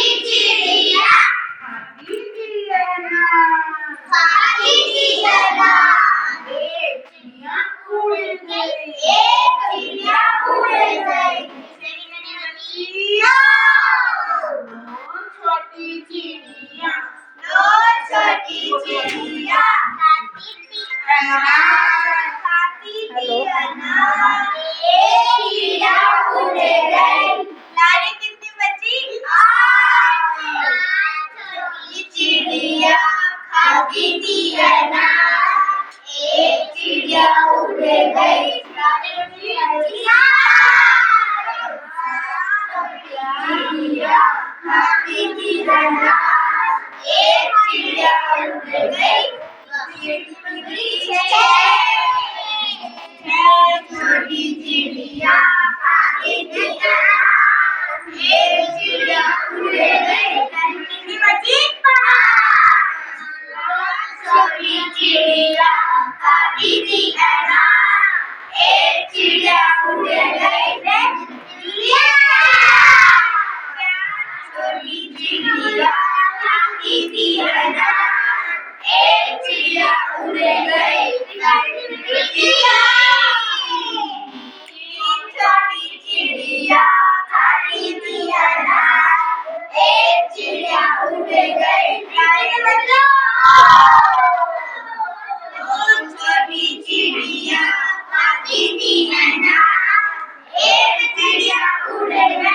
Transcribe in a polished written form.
चिड़िया खाती थी अनार एक चिड़िया उड़ गई छोटी चिड़िया खाती थी अनार एक चिड़िया उड़ गई लारी कितनी बची छोटी चिड़िया खाती थी अनार एक चिड़िया उड़ गई चिड़िया खाती थी अनार एक चिड़िया उड़ गई छोटी चिड़िया खाती थी अनार एक चिड़िया उड़ गई कितनी बची छोटी चिड़िया खाती थी अनार एक चिड़िया उड़ गई छोटी चिड़िया खाती थी अनार एक चिड़िया उड़ गई छोटी चिड़िया खाती थी अनार एक चिड़िया उड़ गई छोटी चिड़िया खाती थी अनार एक चिड़िया उड़ गई